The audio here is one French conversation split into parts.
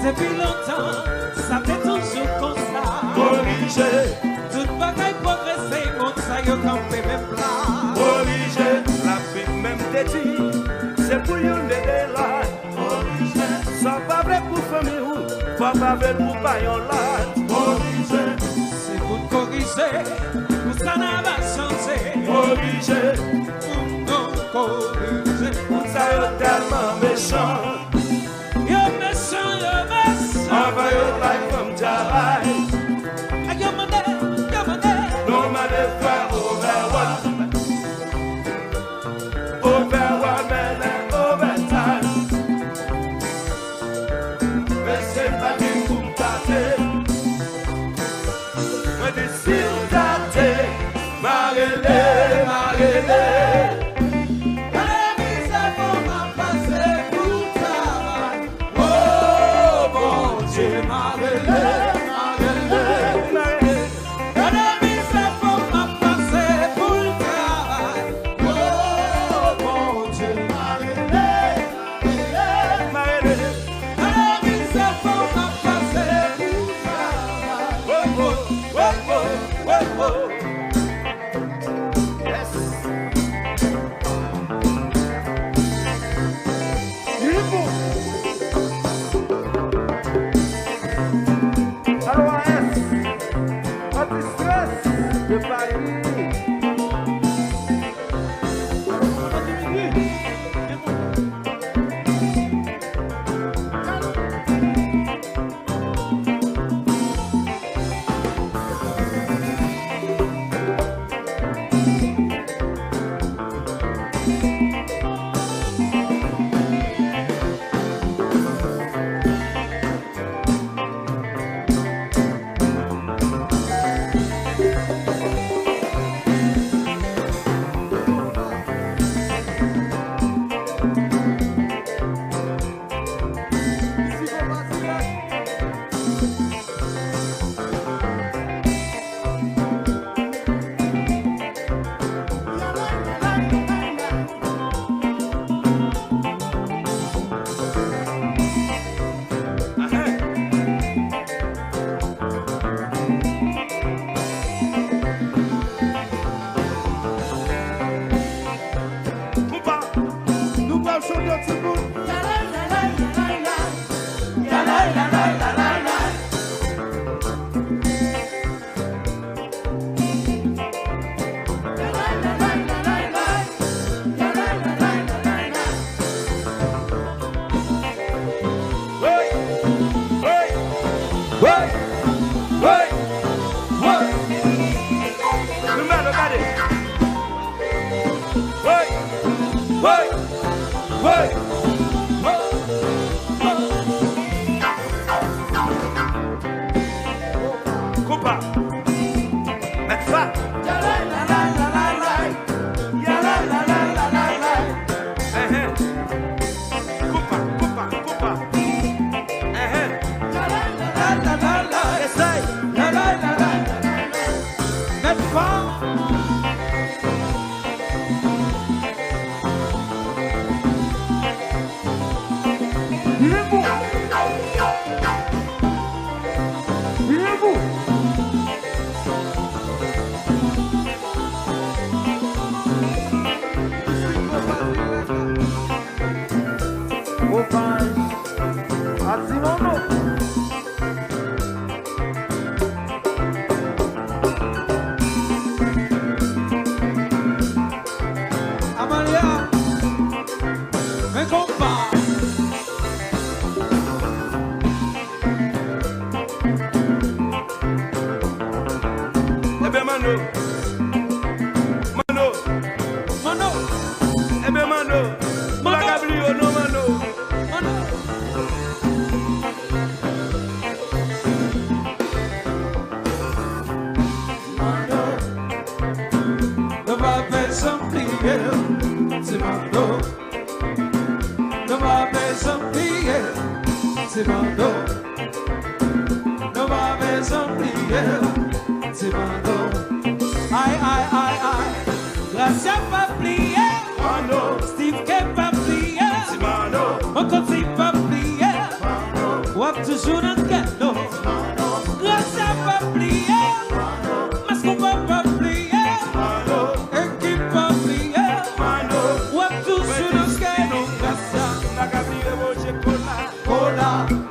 Depuis longtemps, ça fait toujours comme ça. Corriger. Toute bagaille progresser, comme ça, yo campé même plat. Corriger. La vie même te dit, c'est pour yon de là. Corriger. Ça pas vrai pour famille ou, Faut pas faire pour pas yon lat. Corriger. C'est pour corriger. Pour ça n'a pas changé. Corriger. Pour nous corriger. Pour ça yon tellement méchant. Yo méchant, yo méchant. Envoie yon life comme travail. Yo mané, yo mané. No mané frère overone. Overone and overtime. Mais c'est pas du coup tâté. Mais des cils tâté. Marélé, marélé.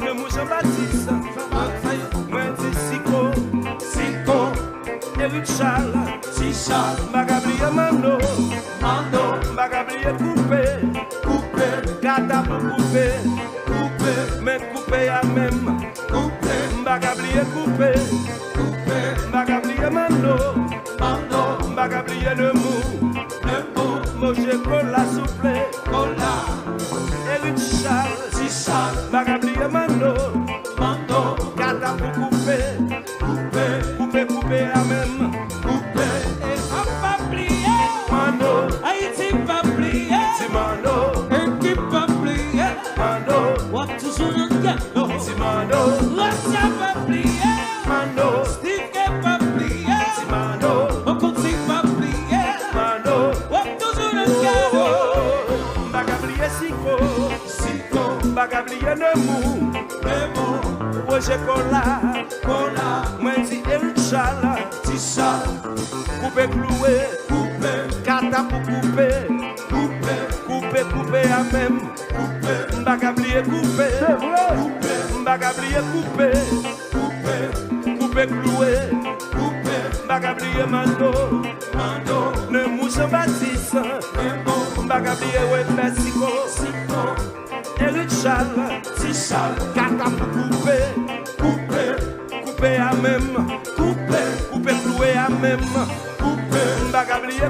Ne mouche bâtisse. Richard, Richard, Magablier Mando, Mando, Magablier Coupé, Gata pour couper, mais couper à même, Magablier Coupé, Magablier Mando, Magablier le mou, Moche Cola soufflé, et Richard, Magablier Mando, Gata pour couper, couper à même, et pas plier, Mando, Haïti pas plier, Timano, équipe pas plier, Mando, what to do again, Timano, Russia pas plier, Mando, Steve pas plier, Timano, Okoti pas plier, Mando, what to do again, Bagablier Siko, Bagablier Nemou, Roger Cola, moi dit Richard, couper cloué, Kata pour couper à même, Bagablier couper cloué, Bagablier Mando, le mouche Baptiste, Bagablier ouais Mexico, et Richard, Kata pour couper à même, couper cloué à même, Bagablier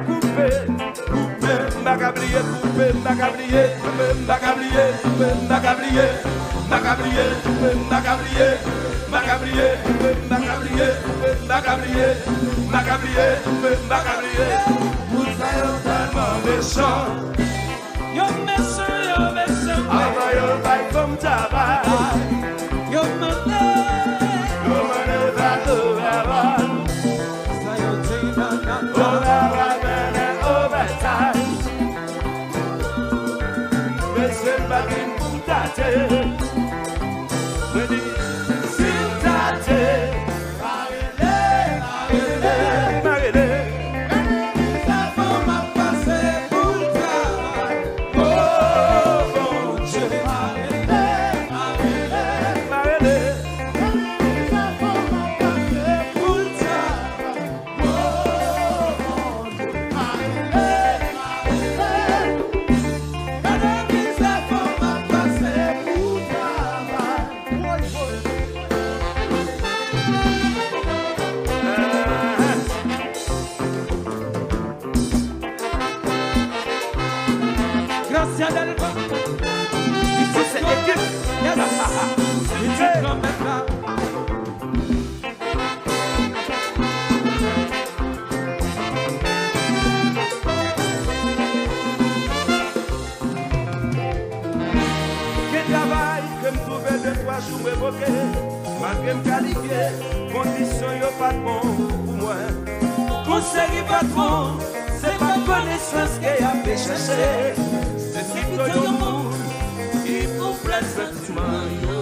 yo méchant, Avayo by comme tabac, yo Gracias del c'est équipe. Quel travail que me trouver 2-3 jours évoqué, malgré me qualifier, condition yo pas bon pour moi. Conseil patron, c'est pas connaissance qu'il a fait chercher, c'est ce que yo monde qui vous plaît sentiment yo.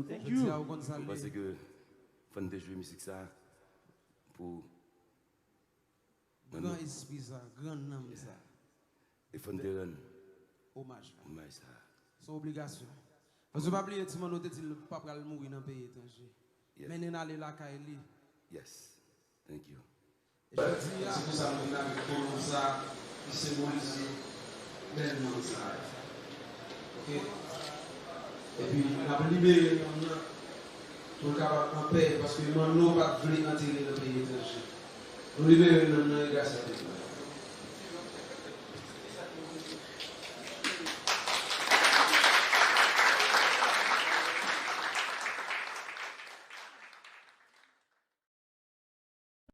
Thank you. Parce que fan de jouer musique ça pour grand esprit ça, grand nom ça. et fan de rendre hommage. hommage ça. C'est obligation. Parce que pas oublier tout le monde dit le papa va mourir dans le pays étranger. Mais nous allons là Kaili. Yes. Thank you. Je dis à vous ça nous avons ça qui symbolise tellement ça. OK. Et puis, on a libéré pour capable en paix parce que nous n'avons pas voulu enterrer le pays étranger. Nous libérons grâce à Dieu.